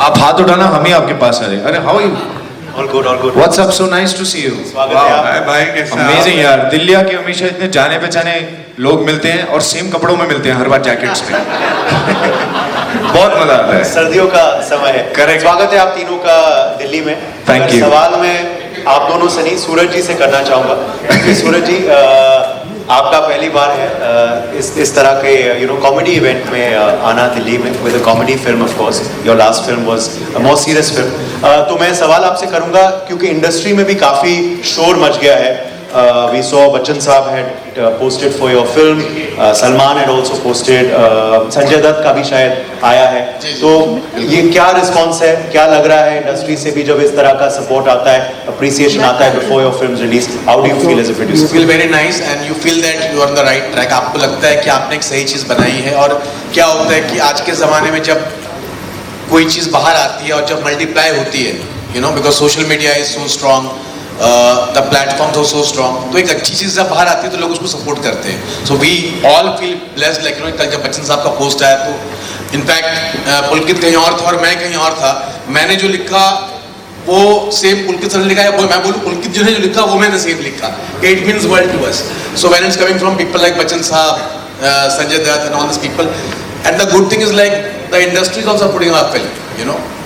आप हाथ उठाना, हम ही आपके पास आ रहे। अरे how you? All good all good. What's up, so nice to see you. स्वागत है आप। भाई कैसा? अमेजिंग यार, दिल्ली के हमेशा इतने जाने पहचाने लोग मिलते हैं और सेम कपड़ों में मिलते हैं हर बार, जैकेट्स में। बहुत मजा आता है। सर्दियों का समय है। Correct. स्वागत है आप तीनों का दिल्ली में। Thank अगर you. सवाल मैं आप दोनों से नहीं, सूरज जी से करना चाहूंगा कि सूरज जी आपका पहली बार है इस तरह के कॉमेडी इवेंट में आना दिल्ली में with a comedy film. Of course your last film was a more serious film. तो मैं सवाल आपसे करूंगा क्योंकि इंडस्ट्री में भी काफी शोर मच गया है। We saw Bachchan Saab had posted for your film. Salman had also posted. Sanjay Dutt का भी शायद आया है। तो ये क्या रिस्पॉन्स है, क्या लग रहा है इंडस्ट्री से भी जब इस तरह का सपोर्ट आता है, अप्रिसिएशन आता है before your film's release? How do you feel as a producer? You feel very nice and you feel that you are on the right track. आपको लगता है कि आपने एक सही चीज़ बनाई है। और क्या होता है कि आज के ज़माने में जब कोई चीज़ बाहर आती है और जब मल्टीप्लाई होती है, because social media is so strong, the platforms are so strong, तो एक अच्छी चीज़ जब बाहर आती है तो लोग उसको सपोर्ट करते हैं। So we all feel blessed, like कल जब बच्चन साहब का पोस्ट आया तो इनफैक्ट पुलकित कहीं और था और मैं कहीं और था। मैंने जो लिखा वो सेम पुलकित सर ने लिखा है, मैं बोलूँ पुलकित जो ने जो लिखा वो मैंने सेम लिखा। It means world to us. So when it's coming from people like Bachchan साहब, Sanjay Dutt and all these people, and the good thing is like the industry is also putting our film,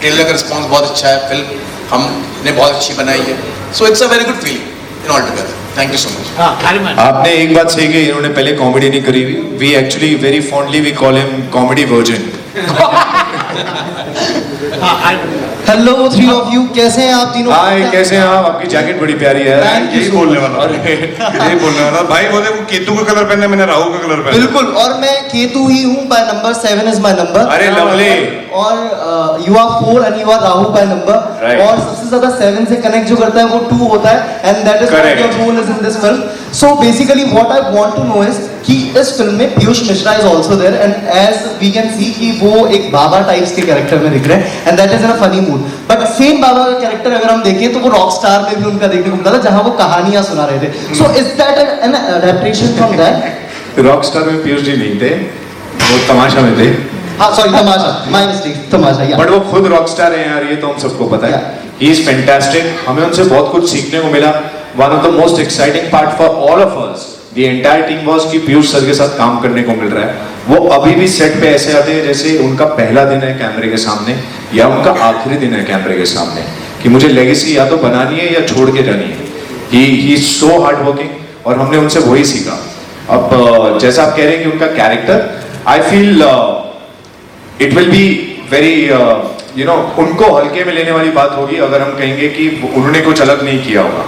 trailer का response बहुत अच्छा है, film हमने बहुत अच्छी बनाई है। So it's a very good feeling in all together. Thank you so much. आपने एक बात सही की, इन्होंने पहले कॉमेडी नहीं करी हुई। We actually very fondly we call him comedy virgin. Hello three of you, कैसे हैं आप तीनों? हाय, कैसे हैं आप? आपकी जैकेट बड़ी प्यारी है। Thank you यही so बोलने much. वाला यही बोलने वाला भाई बोले वो केतु का कलर पहना, मैंने राहु का कलर पहना। बिल्कुल, और मैं केतु ही हूँ by number 7 is my number. अरे lovely. और you are 4 and you are Rahu by number. Right. और सबसे ज्यादा 7 से कनेक्ट जो करता है वो 2 होता है, and that is what your role is in this film. So basically what I want to know is कि इस फिल्म में Piyush Mishra is also there, and as we can see कि वो एक बाबा टाइप्स के कैरेक्टर में दिख रहे हैं, and that is in a funny mood. But same बाबा का कैरेक्टर अगर हम देखें तो वो रॉक स्टार में भी उनका देखने को मिलता था, जहां वो कहानियां सुना रहे थे। So is that an adaptation from that? Rock star में पीयूष जी नहीं थे, वो तमाशा में थे। हाँ सॉरी, तमाशा, माय मिस्टेक, तमाशा। या बट वो खुद रॉक स्टार है यार, ये तो हम सबको पता है। ही इज फैंटास्टिक, हमें उनसे बहुत कुछ सीखने को मिला। One of the most exciting part for all of us, the entire team was कि पीयूष सर के साथ काम करने को मिल रहा है। वो अभी भी सेट पे ऐसे आते हैं जैसे उनका पहला दिन है कैमरे के सामने या उनका आखिरी दिन है कैमरे के सामने, कि मुझे लेगेसी या तो बनानी है या छोड़ के जानी है। He is so hard working, और हमने उनसे वही सीखा। अब जैसा आप कह रहे हैं कि उनका character, I feel it will be very उनको हल्के में लेने वाली बात होगी अगर हम कहेंगे कि उन्होंने कुछ अलग नहीं किया होगा।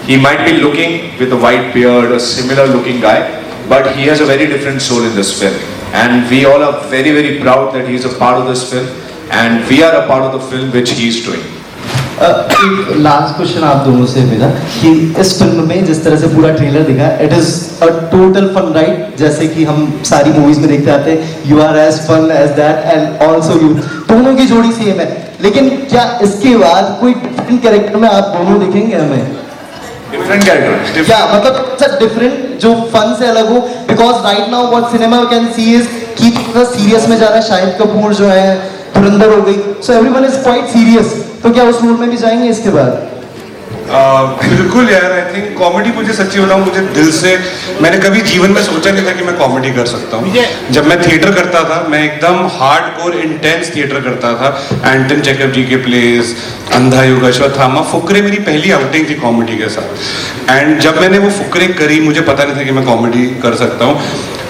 He might be looking with a white beard, a similar looking guy, but he has a very different soul in this film, and we all are very very proud that he is a part of this film, and we are a part of the film which he is doing. एक last question आप दोनों से मेरा कि इस film में जिस तरह से पूरा ट्रेलर दिखा, it is a total fun ride, जैसे कि हम सारी मूवीज में देखते आते हैं। You are as fun as that and also you, दोनों की जोड़ी सेम है, लेकिन क्या इसके बाद कोई डिफरेंट कैरेक्टर में आप दोनों दिखेंगे हमें? Different character. क्या मतलब सर डिफरेंट जो फन से अलग हो? Because right now what cinema we can see is कि थोड़ा सीरियस में जा रहा है। शाहिद कपूर जो है धुरंधर हो गई, so everyone is quite serious, तो क्या उस रोल में भी जाएंगे इसके बाद? बिल्कुल यार, आई थिंक कॉमेडी, मुझे सच्ची बताऊं, मुझे दिल से, मैंने कभी जीवन में सोचा नहीं था कि मैं कॉमेडी कर सकता हूं। जब मैं थिएटर करता था, मैं एकदम हार्डकोर इंटेंस थिएटर करता था। एंटन चेकअप जी के प्लेस, अंधा युग, अश्वत्थामा, फुकरे मेरी पहली आउटिंग थी कॉमेडी के साथ। एंड जब मैंने वो फुकरे करी, मुझे पता नहीं था कि मैं कॉमेडी कर सकता हूँ।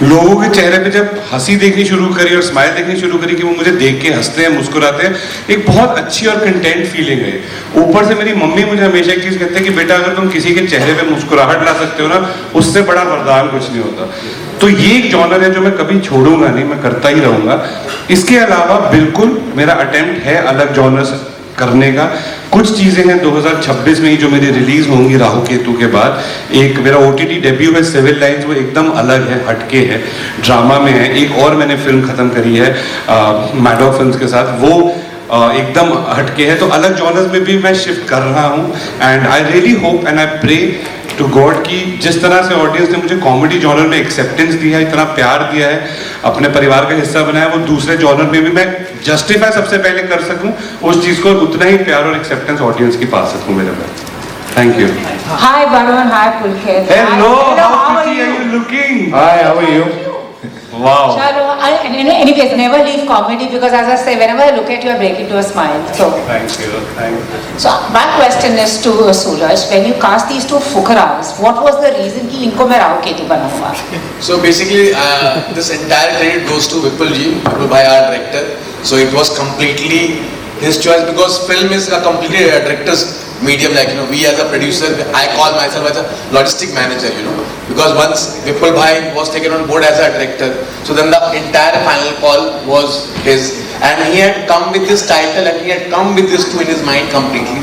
लोगों के चेहरे पे जब हंसी देखनी शुरू करी और स्माइल देखनी शुरू करी कि वो मुझे देख के हंसते हैं, मुस्कुराते हैं, एक बहुत अच्छी और कंटेंट फीलिंग है। ऊपर से मेरी मम्मी मुझे हमेशा एक चीज़ कहते हैं कि बेटा अगर तुम किसी के चेहरे पे मुस्कुराहट ला सकते हो ना, उससे बड़ा वरदान कुछ नहीं होता। तो ये एक जॉनर है जो मैं कभी छोड़ूंगा नहीं, मैं करता ही रहूंगा। इसके अलावा बिल्कुल मेरा अटेम्प्ट है अलग जॉनर करने का। कुछ चीज़ें हैं 2026 में ही जो मेरी रिलीज होंगी राहु केतु के बाद। एक मेरा OTT डेब्यू है सिविल लाइंस, वो एकदम अलग है, हटके है, ड्रामा में है। एक और मैंने फिल्म खत्म करी है मैडॉ फिल्म्स के साथ, वो एकदम हटके है, तो अलग जॉनर्स में भी मैं शिफ्ट कर रहा हूँ. And I really hope and I pray to God कि जिस तरह से ऑडियंस ने मुझे कॉमेडी जॉनर में एक्सेप्टेंस दिया है, इतना प्यार दिया है, अपने परिवार का हिस्सा बनाया, वो दूसरे जॉनर में भी मैं जस्टिफाई सबसे पहले कर सकूं उस चीज़ को, उतना ही प्यार और एक्सेप्टेंस ऑडियंस की पा सकूं मेरे में. Thank you. Hi Varun, hi Pulkit. Hello, Hi. how How are pretty are you looking? Hi, how are you? Wow. Chalo, anyways, never leave comedy because as I say, whenever I look at you, I break into a smile. Thank you. Thank you. So my question is to Suraj, when you cast these two fukaras, what was the reason कि इनको मैं राव केतु बनाऊंगा? So basically, this entire credit goes to Vipul ji, Vipul bhai, our director. So it was completely his choice because film is a completely director's medium. Like, you know, we as a producer, I call myself as a logistic manager, you know, because once Vipul bhai was taken on board as a director, so then the entire final call was his, and he had come with this title and he had come with this two in his mind completely.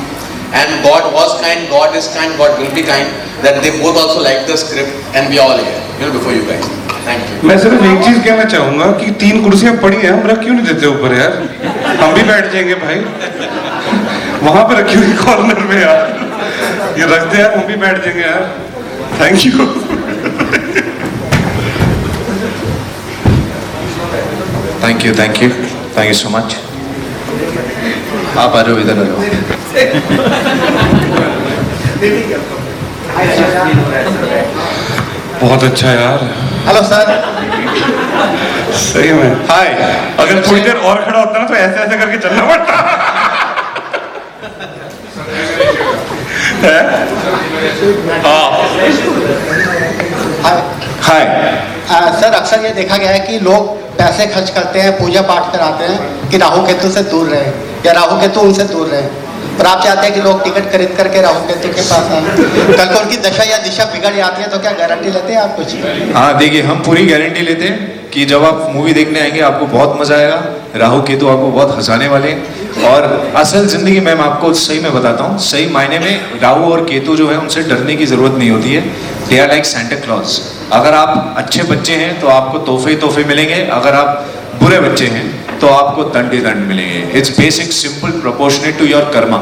And God was kind, God is kind, God will be kind. That they both also like the script and we all here, you know, before you guys. Thank you. मैं सिर्फ एक चीज कहना चाहूंगा कि 3 कुर्सियां पड़ी हैं, हम रख क्यों नहीं देते ऊपर यार? हम भी बैठ जाएंगे भाई. वहां पे रखी हुई कॉर्नर में यार, ये रख दे यार, हम भी बैठ जाएंगे यार. Thank you. Thank you so much. आप आ जाओ, इधर आ जाओ. बहुत अच्छा यार. Hello sir. सही में. हाय. अगर थोड़ी देर और खड़ा होता ना तो ऐसे ऐसे करके चलना पड़ता. हाय. सर अक्सर ये देखा गया है कि लोग पैसे खर्च करते हैं, पूजा पाठ कराते हैं कि राहु केतु से दूर रहे या राहु केतु उनसे दूर रहे, और आप चाहते हैं कि लोग टिकट खरीद करके राहु केतु के पास आए. कल को उनकी दशा या दिशा बिगड़ जाती है तो क्या गारंटी लेते हैं आप कुछ? हाँ देखिए, हम पूरी गारंटी लेते हैं कि जब आप मूवी देखने आएंगे आपको बहुत मजा आएगा. राहु केतु आपको बहुत हंसाने वाले हैं. और असल जिंदगी में मैं आपको सही में बताता हूँ, सही मायने में राहु और केतु जो है उनसे डरने की जरूरत नहीं होती है. They are like Santa Claus. अगर आप अच्छे बच्चे हैं तो आपको तोहफे मिलेंगे, अगर आप बुरे बच्चे हैं तो आपको दंड ही दंड मिलेंगे. It's basic simple proportionate to your karma.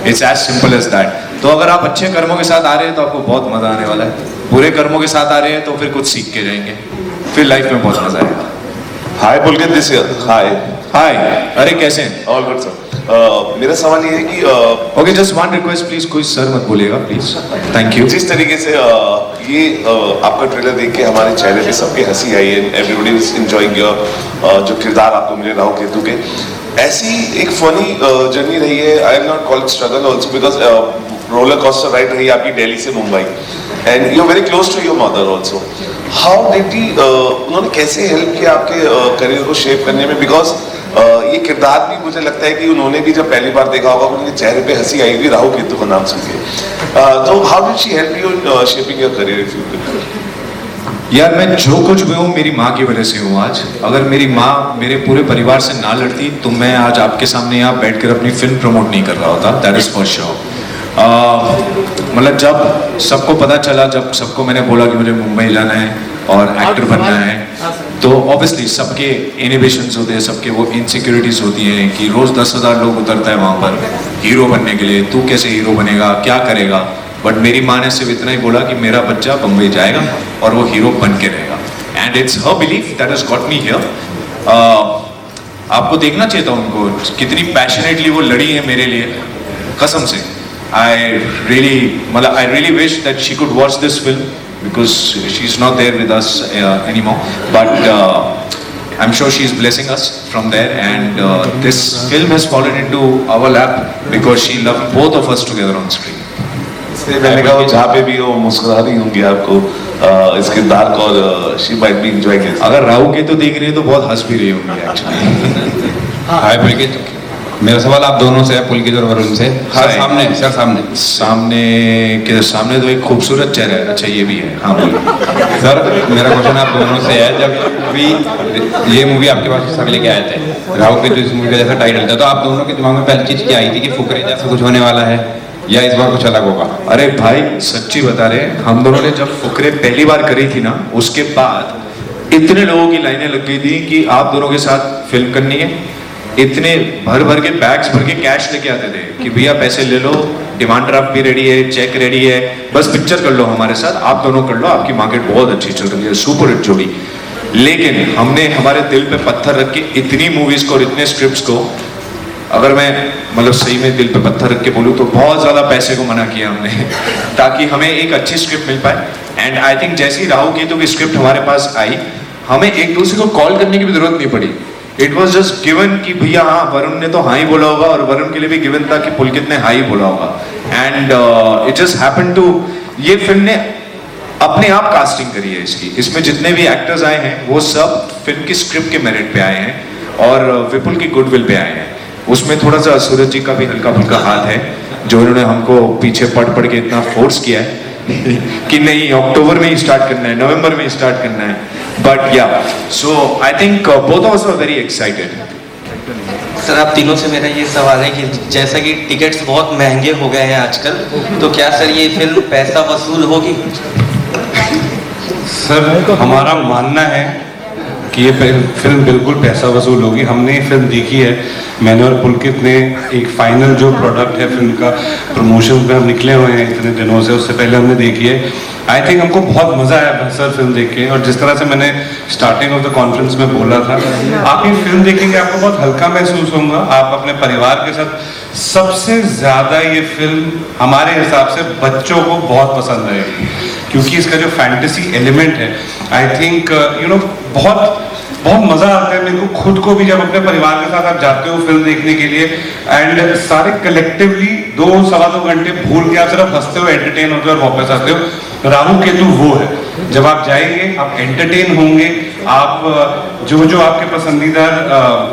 It's as simple as that. तो अगर आप अच्छे कर्मों के साथ आ रहे हैं तो आपको बहुत मजा आने वाला है. बुरे कर्मों के साथ आ रहे हैं तो फिर कुछ सीख के जाएंगे, फिर लाइफ में बहुत मजा आएगा. हाय पुलकित, दिस हाय. हाय. अरे कैसे हैं? All good sir. मेरा सवाल ये है कि okay, just one request please, कोई सर मत बोलिएगा प्लीज. Thank you. जिस तरीके से ये आपका ट्रेलर देख के हमारे चेहरे पे सबके हंसी आई है, एवरीबॉडी इज एंजॉयिंग योर जो किरदार आपको मिले राहु केतु के, ऐसी एक फनी जर्नी रही है. I am not called struggle also because roller coaster ride रही आपकी दिल्ली से Mumbai, and you are very close to your mother also. How did he उन्होंने कैसे हेल्प किया आपके करियर को शेप करने में? बिकॉज ये किरदार भी मुझे लगता है कि उन्होंने भी जब पहली बार देखा होगा उनके चेहरे पे हंसी आई हुई राहु केतु का नाम सुन के. तो how did she help you in shaping your career if you could? यार मैं जो कुछ भी हूँ मेरी माँ की वजह से हूँ आज. अगर मेरी माँ मेरे पूरे परिवार से ना लड़ती तो मैं आज आपके सामने यहाँ बैठकर अपनी फिल्म प्रमोट नहीं कर रहा होता. That is for sure. मतलब जब सबको पता चला, जब सबको मैंने बोला कि मुझे मुंबई जाना है और एक्टर बनना है, तो ऑब्वियसली सबके इनहिबिशंस होते हैं, सबके वो इनसिक्योरिटीज होती हैं कि रोज 10,000 लोग उतरता है वहाँ पर हीरो बनने के लिए. तू कैसे हीरो बनेगा, क्या करेगा? बट मेरी माँ ने सिर्फ इतना ही बोला कि मेरा बच्चा बम्बई जाएगा और वो हीरो बन के रहेगा. And it's her belief that has got me here. आपको देखना चाहिए था उनको, कितनी पैशनेटली वो लड़ी है मेरे लिए, कसम से. I really wish that she could watch this film because she's not there with us anymore. But I'm sure she's blessing us from there, and this film has fallen into our lap because she loved both of us together on screen. मैंने कहा जहाँ पे भी वो मुस्कुरा रही होंगी आपको इस किरदार को, और she might be enjoying it. अगर राहु के तो देख रही है तो बहुत हंस भी रही होंगी एक्चुअली. हाय पुलकित, मेरा सवाल आप दोनों से है, पुलकित और वरुण से. सर सामने, सर सामने के सामने तो एक खूबसूरत चेहरा है. अच्छा ये भी है, हाँ बोलिए. सर मेरा क्वेश्चन आप दोनों से है, जब भी ये मूवी आपके पास सर लेके आए थे, राहु केतु इस मूवी का जैसा टाइटल था, तो आप दोनों के दिमाग में पहली चीज क्या आई थी कि फुकरे जैसा कुछ होने वाला है या इस बार कुछ अलग होगा? अरे भाई सच्ची बता रहे हैं, हम दोनों ने जब फुकरे पहली बार करी थी ना, उसके बाद इतने लोगों की लाइनें लग गई थी कि आप दोनों के साथ फिल्म करनी है, इतने भर भर के बैग्स भर के कैश लेके आते थे कि भैया पैसे ले लो, डिमांड ड्राफ्ट भी रेडी है, चेक रेडी है, बस पिक्चर कर लो हमारे साथ, आप दोनों कर लो, आपकी मार्केट बहुत अच्छी चल रही है, सुपर हिट जोड़ी। लेकिन हमने हमारे दिल पे पत्थर रख के इतनी मूवीज को और इतने स्क्रिप्ट्स को, अगर मैं मतलब सही में दिल पे पत्थर रख के बोलूँ तो बहुत ज्यादा पैसे को मना किया हमने ताकि हमें एक अच्छी स्क्रिप्ट मिल पाए। एंड आई थिंक जैसे ही राहु केतु की स्क्रिप्ट हमारे पास आई, हमें एक दूसरे को कॉल करने की भी जरूरत नहीं पड़ी। इट वॉज जस्ट गिवन कि भैया हाँ, वरुण ने तो हाँ ही बोला होगा, और वरुण के लिए भी गिवन था कि पुलकित ने हाँ ही बोला होगा। And it just happen to, ये फिल्म ने अपने आप कास्टिंग करी है इसकी। इसमें जितने भी एक्टर्स आए हैं वो सब फिल्म की स्क्रिप्ट के मेरिट पे आए हैं और विपुल की गुडविल पे आए हैं। उसमें थोड़ा सा सूरज जी का भी हल्का फुल्का हाथ है, जो इन्होंने हमको पीछे पढ़ के इतना फोर्स किया है कि नहीं अक्टूबर में ही स्टार्ट करना है, नवंबर में ही स्टार्ट करना है। बट या so I think both of us are very excited. Sir आप तीनों से मेरा ये सवाल है कि जैसा कि टिकट्स बहुत महंगे हो गए हैं आजकल, तो क्या सर ये फिल्म पैसा वसूल होगी? सर हमारा मानना है कि ये फिल्म बिल्कुल पैसा वसूल होगी। हमने ये फिल्म देखी है, मैंने और पुलकित ने एक फाइनल जो प्रोडक्ट है फिल्म का, प्रमोशन में हम निकले हुए हैं इतने दिनों से, उससे पहले हमने देखी है। आई थिंक हमको बहुत मज़ा आया सर फिल्म देख के, और जिस तरह से मैंने स्टार्टिंग ऑफ द कॉन्फ्रेंस में बोला था, आप ये फिल्म देखेंगे आपको बहुत हल्का महसूस होगा, आप अपने परिवार के साथ। सबसे ज़्यादा ये फिल्म हमारे हिसाब से बच्चों को बहुत पसंद आएगी, क्योंकि इसका जो फैंटेसी एलिमेंट है, आई थिंक बहुत मज़ा आता है मेरे को खुद को भी, जब अपने परिवार के साथ आप जाते हो फिल्म देखने के लिए, एंड सारे कलेक्टिवली 2-2.25 घंटे भूल के आप सिर्फ हंसते हो, एंटरटेन होते हो और वापस आते हो। राहु केतु वो है, जब आप जाएंगे आप एंटरटेन होंगे, आप जो आपके पसंदीदा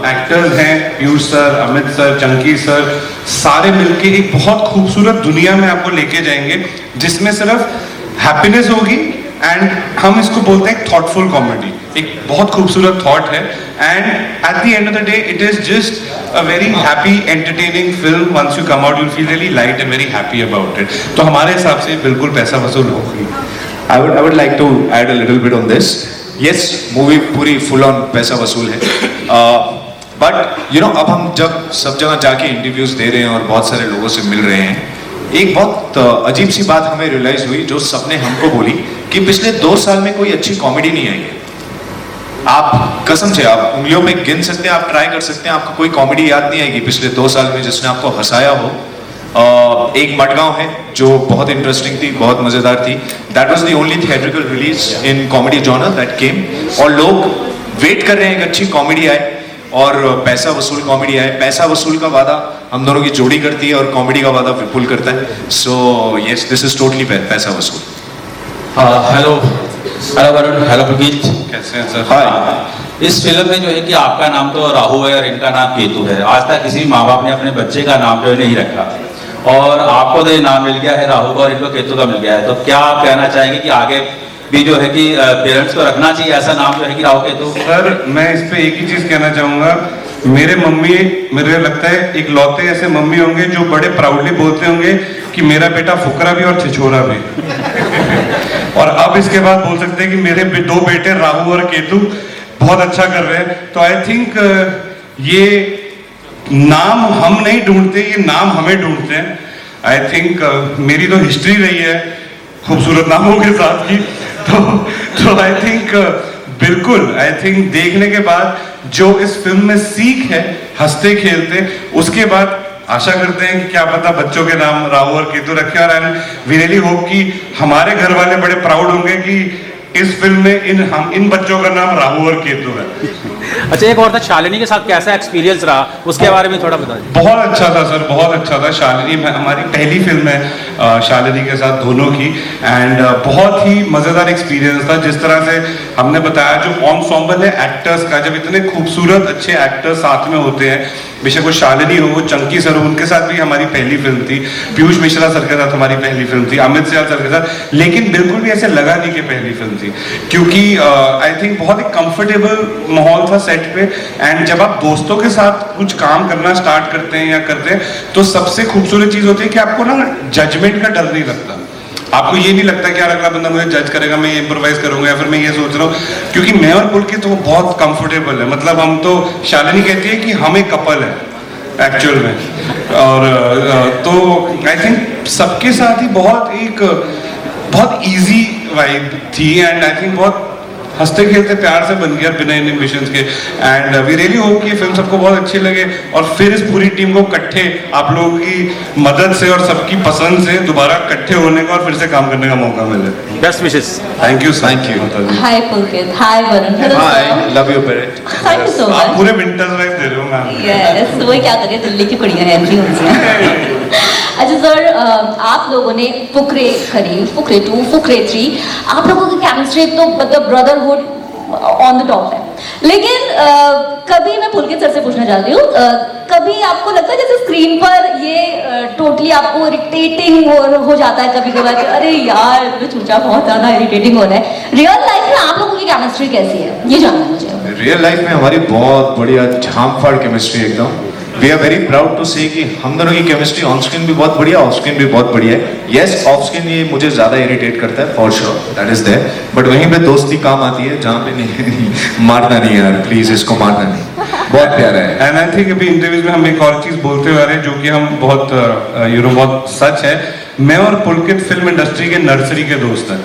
एक्टर्स हैं, Piyush sir, Amit sir, Chunky sir, सारे मिलके एक बहुत खूबसूरत दुनिया में आपको लेके जाएंगे, जिसमें सिर्फ हैप्पीनेस होगी। एंड हम इसको बोलते हैं थॉटफुल कॉमेडी, एक बहुत खूबसूरत थॉट है, and at the end of the day it is just a very happy entertaining film. Once you come out you feel really light and very happy about it. तो हमारे हिसाब से बिल्कुल पैसा वसूल होगी। I would like to add a little bit on this. Yes, movie पूरी full on पैसा वसूल है, बट यू नो अब हम जब सब जगह जाके इंटरव्यूज दे रहे हैं और बहुत सारे लोगों से मिल रहे हैं, एक बहुत अजीब सी बात हमें रियलाइज हुई, जो सबने हमको बोली कि पिछले 2 साल में कोई अच्छी कॉमेडी नहीं आई है। आप कसम से आप उंगलियों में गिन सकते हैं, आप ट्राई कर सकते हैं, आपको कोई कॉमेडी याद नहीं आएगी पिछले 2 साल में जिसने आपको हंसाया हो। एक मडगांव है जो बहुत इंटरेस्टिंग थी, बहुत मजेदार थी। That was the only theatrical release in comedy genre that came, और लोग वेट कर रहे हैं एक अच्छी कॉमेडी आए और पैसा वसूल कॉमेडी आए। पैसा वसूल का वादा हम दोनों की जोड़ी करती है और कॉमेडी का वादा विपुल करता है। So yes, this is totally पैसा वसूल। हेलो वरुण, हेलो पुलकित, कैसे हैं सर? हाय। इस फिल्म में जो है कि आपका नाम तो राहु है और इनका नाम केतु है। आज तक किसी माँ बाप ने अपने बच्चे का नाम जो है नहीं रखा, और आपको तो ये नाम मिल गया है राहु का और इनको केतु का मिल गया है, तो क्या आप कहना चाहेंगे कि आगे भी जो है कि पेरेंट्स को रखना चाहिए ऐसा नाम जो है कि राहु केतु? सर मैं इस पे एक ही चीज कहना चाहूंगा, मेरे मम्मी, मुझे लगता है एक लौते ऐसे मम्मी होंगे जो बड़े प्राउडली बोलते होंगे कि मेरा बेटा फुकरा भी और छिछोरा भी। और अब इसके बाद बोल सकते हैं कि मेरे 2 बेटे राहु और केतु बहुत अच्छा कर रहे हैं। तो आई थिंक ये नाम हम नहीं ढूंढते, ये नाम हमें ढूंढते हैं। आई थिंक मेरी तो हिस्ट्री रही है खूबसूरत नामों के साथ की, तो आई थिंक बिल्कुल, आई थिंक देखने के बाद जो इस फिल्म में सीख है हंसते खेलते, उसके बाद आशा करते हैं कि क्या पता बच्चों के नाम राहु और केतु रखे, और वी रियली होप कि हमारे घर वाले बड़े प्राउड होंगे कि इस फिल्म में इन बच्चों का नाम राहु और केतु है। अच्छा, एक और था, शालिनी के साथ कैसा एक्सपीरियंस रहा, उसके बारे में थोड़ा बता दीजिए। बहुत अच्छा था सर, बहुत अच्छा था। शालिनी हमारी पहली फिल्म है शालिनी के साथ दोनों की, एंड बहुत ही मज़ेदार एक्सपीरियंस था। जिस तरह से हमने बताया, जो एंसेंबल है एक्टर्स का, जब इतने खूबसूरत अच्छे एक्टर्स साथ में होते हैं, बेशक वो शालिनी हो, वो चंकी सर हो, उनके साथ भी हमारी पहली फिल्म थी, पीयूष मिश्रा सर के साथ हमारी पहली फिल्म थी, अमित सियाल सर के साथ, लेकिन बिल्कुल भी ऐसे लगा नहीं कि पहली फिल्म थी, क्योंकि आई थिंक बहुत ही कंफर्टेबल माहौल था सेट पे। एंड जब आप दोस्तों के साथ कुछ काम करना स्टार्ट करते हैं या करते हैं, तो सबसे खूबसूरत चीज़ होती है कि आपको ना जजमेंट का डर नहीं लगता। आपको ये नहीं लगता कि यार अगला बंदा मुझे जज करेगा, मैं इम्प्रोवाइज करूंगा, या फिर मैं ये सोच रहा हूँ, क्योंकि मैं और पुलकित तो बहुत कंफर्टेबल है, मतलब हम तो, शालिनी कहती है कि हम एक कपल है एक्चुअल में, और तो आई थिंक सबके साथ ही बहुत इजी वाइब थी, एंड आई थिंक बहुत हंसते खेलते प्यार से बन गया बिना इनिबिशंस के, एंड वी रियली होप कि ये फिल्म सबको बहुत अच्छी लगे, और फिर इस पूरी टीम को इकट्ठे आप लोगों की मदद से और सबकी पसंद से दोबारा इकट्ठे होने का और फिर से काम करने का मौका मिले। Best wishes. Thank you, thank you. Hi Pulkit, hi Varun. Hello hi, sir. Love you parent. Thank you so आप much. पूरे विंटर्स वाइब दे रहे हो मैम। Yes, वही क्या करें, दिल्ली की कुड़ियां हैं ऐसी होती हैं। अच्छा सर, आप लोगों ने फुकरे करी, फुकरे 2, फुकरे 3, आप लोगों की केमिस्ट्री तो मतलब ब्रदरहुड ऑन द टॉप है, लेकिन कभी मैं पुलकित सर से पूछना चाहती हूँ, कभी आपको लगता है जैसे स्क्रीन पर ये टोटली आपको इरिटेटिंग हो जाता है कभी कभार, अरे यार तो चूचा बहुत ज्यादा इरिटेटिंग हो रहा है, रियल लाइफ में आप लोगों की केमिस्ट्री कैसी है, ये जानना है मुझे। रियल लाइफ में हमारी बहुत बढ़िया झामफाड़ केमिस्ट्री एकदम। We are very proud to say कि हम दोनों की केमिस्ट्री ऑन स्क्रीन भी बहुत बढ़िया, ऑफ स्क्रीन भी बहुत बढ़िया है। यस, ऑफ स्क्रीन ये मुझे ज्यादा इरिटेट करता है for sure, that is there, but वहीं पे दोस्ती काम आती है जहाँ पे नहीं मारना नहीं यार, प्लीज इसको मारना नहीं, बहुत प्यारा है। एंड आई थिंक अभी इंटरव्यूज में हम एक और चीज बोलते हुए आ रहे हैं जो कि हम बहुत बहुत सच है, मैं और पुलकित फिल्म इंडस्ट्री के नर्सरी के दोस्त हैं।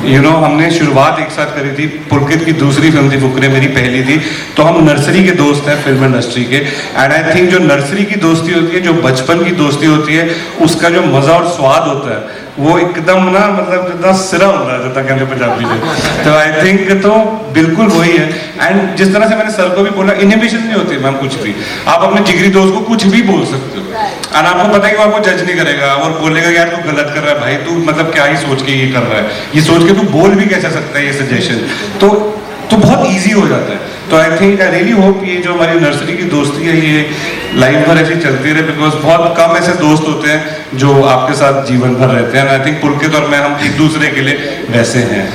हमने शुरुआत एक साथ करी थी, पुलकित की दूसरी फिल्म थी फुकरे, मेरी पहली थी, तो हम नर्सरी के दोस्त हैं फिल्म इंडस्ट्री के। एंड आई थिंक जो नर्सरी की दोस्ती होती है, जो बचपन की दोस्ती होती है, उसका जो मजा और स्वाद होता है वो एकदम ना, मतलब जितना सिरा हो रहा है जितना कहते पंजाबी से, तो आई थिंक तो बिल्कुल वही है। एंड जिस तरह से मैंने सर को भी बोला, इनहिबिशन नहीं होती मैम कुछ भी, आप अपने जिगरी दोस्त को कुछ भी बोल सकते हो, और आपको पता है कि वो आपको जज नहीं करेगा और बोलेगा यार तू गलत कर रहा है भाई, तू मतलब क्या ही सोच के ये कर रहा है, ये सोच के तू बोल भी कैसे सकता है ये सजेशन, तो बहुत इजी हो जाता है। तो I think I really hope ये जो हमारी नर्सरी की दोस्ती है ये लाइफ भर ऐसी चलती रहे, बिकॉज बहुत कम ऐसे दोस्त होते हैं जो आपके साथ जीवन भर रहते हैं। आई थिंक पुलकित और मैं, हम एक दूसरे के लिए वैसे हैं।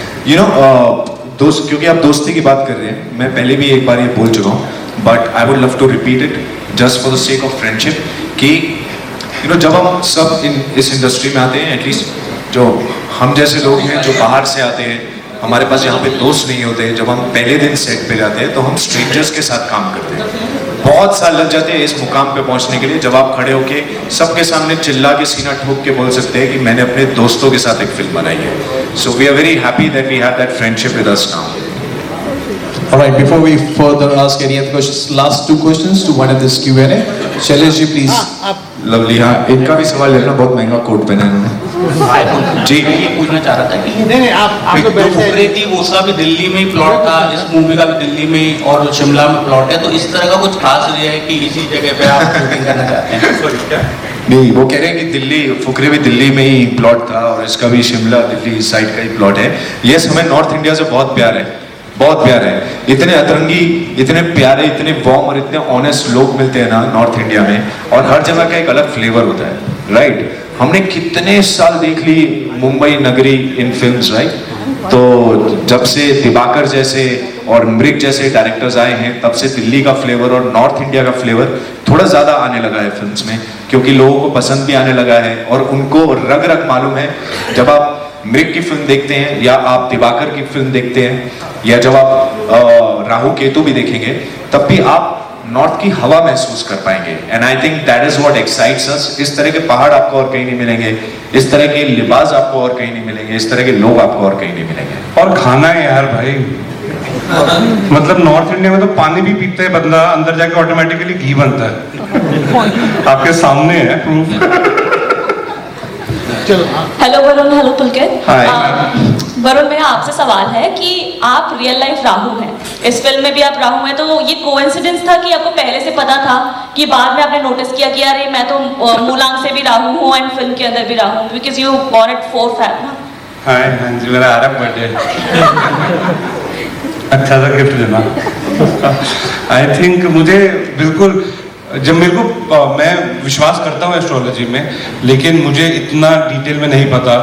दोस्त, क्योंकि आप दोस्ती की बात कर रहे हैं, मैं पहले भी एक बार ये बोल चुका हूँ, but I would love to repeat it just for the sake of friendship, कि जब हम सब इस इंडस्ट्री में आते हैं, एटलीस्ट जो हम जैसे लोग हैं जो बाहर से आते हैं, हमारे पास यहाँ पे दोस्त नहीं होते, जब हम पहले दिन सेट पे जाते हैं तो हम स्ट्रेंजर्स के साथ काम करते हैं। बहुत साल लग जाते हैं इस मुकाम पे पहुंचने के लिए, जब आप खड़े होके सबके सामने चिल्ला के सीना ठोक के बोल सकते हैं कि मैंने अपने दोस्तों के साथ एक फिल्म बनाई है। So we are very happy that we have that friendship with us now. Alright, before we further ask any other questions, last 2 questions to one of this Q&A. Shailesh ji, please. Lovely, हाँ, इनका भी सवाल लेना, बहुत महंगा coat पहना है इन्होंने। जी, ये पूछना चाह रहा था कि नहीं आप जो फुकरे थी वो उसका भी दिल्ली में ही प्लॉट था, इस मूवी का भी दिल्ली में और शिमला में प्लॉट है, तो इस तरह का कुछ खास है कि इसी जगह पे आप शूटिंग करना चाहते हैं? नहीं, वो कह रहे हैं कि दिल्ली, फुकरे भी दिल्ली में ही प्लॉट था और इसका भी शिमला दिल्ली साइड का ही प्लॉट है। यस, हमें नॉर्थ इंडिया से बहुत प्यार है, बहुत प्यार है। इतने अतरंगी, इतने प्यारे, इतने वार्म और इतने ऑनेस्ट लोग मिलते हैं ना नॉर्थ इंडिया में, और हर जगह का एक अलग फ्लेवर होता है, राइट? हमने कितने साल देख ली मुंबई नगरी इन फिल्म्स, राइट? तो जब से दिवाकर जैसे और मृग जैसे डायरेक्टर्स आए हैं, तब से दिल्ली का फ्लेवर और नॉर्थ इंडिया का फ्लेवर थोड़ा ज़्यादा आने लगा है फिल्म्स में, क्योंकि लोगों को पसंद भी आने लगा है और उनको रग रग मालूम है। जब आप मृग की फिल्म देखते हैं या आप दिवाकर की फिल्म देखते हैं या जब आप राहु केतु भी देखेंगे, तब भी आप नॉर्थ की हवा महसूस कर पाएंगे। And I think that is what excites us. इस तरह के पहाड़ आपको और कहीं नहीं मिलेंगे, इस तरह के लिबास आपको और कहीं नहीं मिलेंगे, इस तरह के लोग आपको और कहीं नहीं मिलेंगे। और खाना है यार भाई, मतलब नॉर्थ इंडिया में तो पानी भी पीते हैं बंदा, अंदर जाके ऑटोमेटिकली घी बनता है। आपके सामने है प्रूफ। हेलो वरुण, हेलो पुलकित। हाय। वरुण, मेरा आपसे सवाल है कि आप रियल लाइफ राहु हैं, इस फिल्म में भी आप राहु हैं, तो ये कोइंसिडेंस था कि आपको पहले से पता था कि बाद में आपने नोटिस किया कि अरे मैं तो मूलांग से भी राहु हूँ एंड फिल्म के अंदर भी राहु हूँ, because you born it 4 Feb ना? हाँ जी, मेरा आ रहा बर्थडे। अच्छा सा गिफ्ट देना। आई थिंक मुझे बिल्कुल, जब मेरे को, मैं विश्वास करता हूँ एस्ट्रोलॉजी में, लेकिन मुझे इतना डिटेल में नहीं पता।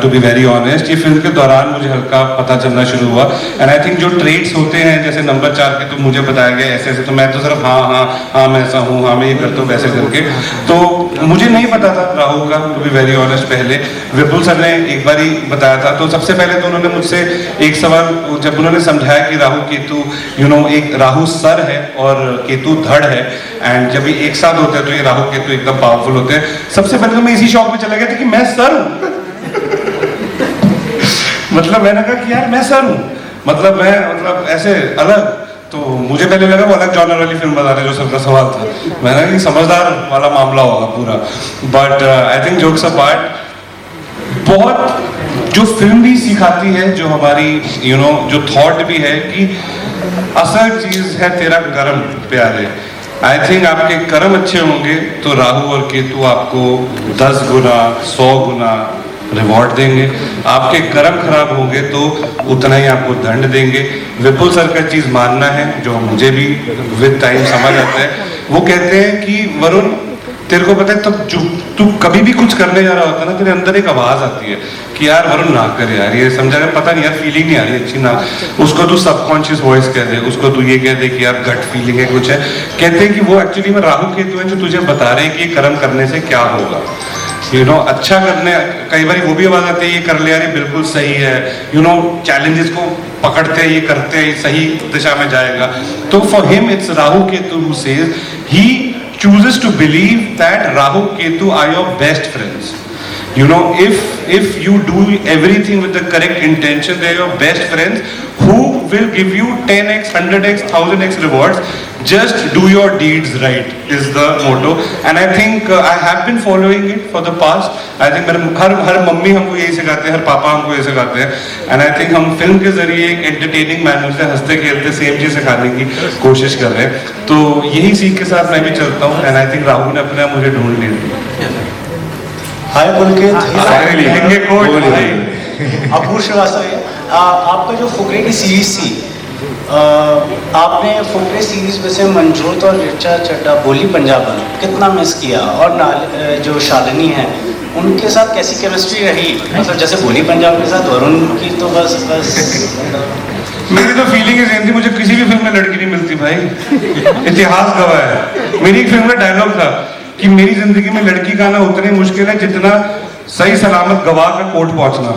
To be very honest. ये फिल्म के दौरान मुझे हल्का पता चलना शुरू हुआ, एंड आई थिंक जो ट्रेड्स होते हैं जैसे नंबर 4 के तो मुझे बताया गया ऐसे ऐसे, तो मैं तो सिर्फ हाँ मैं ऐसा हूँ, हाँ मैं ये करता हूँ वैसे करके, तो मुझे नहीं पता था राहु का, टू बी वेरी ऑनेस्ट। पहले विपुल सर ने एक बार ही बताया था, तो सबसे पहले तो उन्होंने मुझसे एक सवाल, जब उन्होंने समझाया कि राहु केतु एक राहु सर है और केतु धड़ है, एंड जब ये एक साथ होते हैं तो ये राहु केतु एकदम पावरफुल होते हैं। सबसे पहले तो मैं इसी शौक में चला गया था कि मैं सर हूँ मतलब मैंने कहा कि यार मैं सर हूँ, मतलब मैं ऐसे अलग, तो मुझे पहले लगा वो अलग जॉनर वाली फिल्म बता रहे जो सबका सवाल था, मैंने कहा समझदार वाला मामला होगा पूरा। But I think jokes apart, बहुत जो फिल्म भी सिखाती है, जो हमारी जो थॉट भी है कि असल चीज है तेरा कर्म प्यारे। आई थिंक आपके कर्म अच्छे होंगे तो राहु और केतु आपको 10 गुना 100 गुना रिवॉर्ड देंगे, आपके कर्म खराब होंगे तो उतना ही आपको दंड देंगे। विपुल सर का चीज मानना है जो मुझे भी विद टाइम समझ आता है, वो कहते हैं कि वरुण तेरे को पता है तब जो तू कभी भी कुछ करने जा रहा होता है ना, तेरे अंदर एक आवाज आती है कि यार वरुण ना कर यार, ये समझा रहे, पता नहीं यार फीलिंग नहीं आ रही अच्छी ना, उसको तू सबकॉन्शियस वॉइस कह दे, उसको तू ये कह दे कि यार गट फीलिंग है कुछ है। कहते हैं कि वो एक्चुअली में राहु केतु है जो तुझे बता रहे हैं कि ये कर्म करने से क्या होगा। अच्छा करने, कई बार वो भी आवाज आती है ये कर ले यार ये बिल्कुल सही है, चैलेंजेस को पकड़ते हैं, ये करते हैं, सही दिशा में जाएगा। तो for him it's Rahu Ketu who says, he chooses to believe that Rahu Ketu are your best friends. If you do everything with the correct intention, they are your best friends who will give you 10x, 100x, 1000x rewards. Just do your deeds right is the motto, and I think I have been following it for the past. I think her mummy हमको यही सिखाते हैं, हर पापा हमको यही सिखाते हैं, and I think हम फिल्म के जरिए एक एंटरटेनिंग मैनर से हंसते खेलते सेम चीज सिखाने की कोशिश कर रहे हैं। तो यही सीख के साथ मैं भी चलता हूँ, एंड आई थिंक राहुल ने अपने आप मुझे ढूंढ लिया। हाय पुलकित, अपूर्व श्रीवास्तव, आपका जो फुकरे की सीरीज थी, आपने फुकरे सीरीज में से मंजूत और रिचा चड्डा बोली पंजाबन कितना मिस किया, और जो शालिनी है उनके साथ कैसी केमिस्ट्री रही, मतलब जैसे बोली पंजाब के साथ वरुण की तो बस मेरी तो फीलिंग ही सेम थी, मुझे किसी भी फिल्म में लड़की नहीं मिलती भाई, इतिहास गवाह है। मेरी एक फिल्म में डायलॉग था कि मेरी जिंदगी में लड़की का आना उतनी मुश्किल है जितना सही सलामत गवाह का कोर्ट पहुंचना।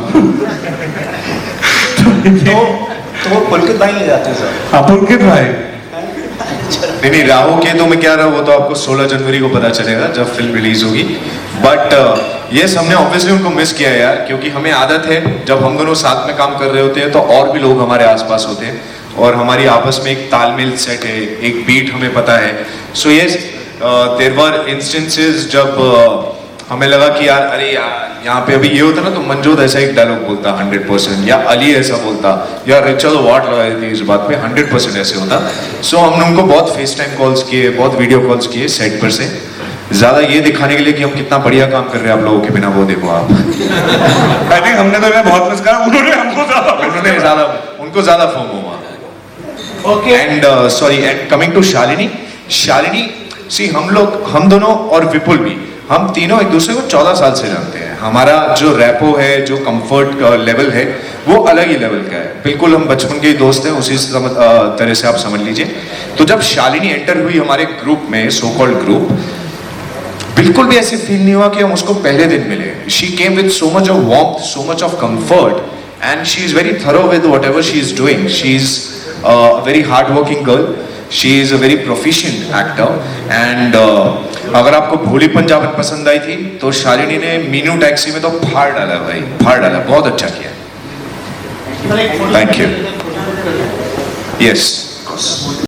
तो पुलकित भाई ले जाते हैं सर। हाँ पुलकित भाई। नहीं राहु केतु में क्या रहा वो तो आपको 16 जनवरी को पता चलेगा जब फिल्म रिलीज होगी। बट यस, हमने ऑब्वियसली उनको मिस किया यार, क्योंकि हमें आदत है जब हम दोनों साथ में काम कर रहे होते हैं तो और भी लोग हमारे आसपास होते हैं और हमारी आपस में एक तालमेल सेट है, एक बीट हमें पता है। So yes, there were instances जब हमें लगा कि यार अरे यार यहाँ पे अभी ये होता ना तो मंजूद ऐसा एक डायलॉग बोलता 100%, या अली ऐसा बोलता, या रिचल वाट लगाई थी इस बात पे 100% ऐसे होता। सो हमने उनको बहुत फेस टाइम कॉल्स किए, बहुत वीडियो कॉल्स किए सेट पर से, ज्यादा ये दिखाने के लिए कि हम कितना बढ़िया काम कर रहे हैं आप लोगों के बिना। वो देखो आप आई थिंक हमने तो बहुत मिस करा, उन्होंने उनको ज्यादा फोम हुआ। Okay, and sorry, and coming to Shalini C, हम दोनों और विपुल भी, हम तीनों एक दूसरे को 14 साल से जानते हैं। हमारा जो रैपो है, जो कंफर्ट लेवल है वो अलग ही लेवल का है, बिल्कुल हम बचपन के ही दोस्त हैं, उसी तरह से आप समझ लीजिए। तो जब शालिनी एंटर हुई हमारे ग्रुप में, सो कॉल्ड ग्रुप, बिल्कुल भी ऐसे फील नहीं हुआ कि हम उसको पहले दिन मिले। She came with so much of warmth, so much of comfort, and she is very thorough with whatever she is doing. She is very hard working girl, she is a very proficient actor, and अगर आपको भोली पंजाबन पसंद आई थी तो शालिनी ने Meenu taxi में तो फाड़ डाला भाई, फाड़ डाला, बहुत अच्छा किया। Thank you. यस।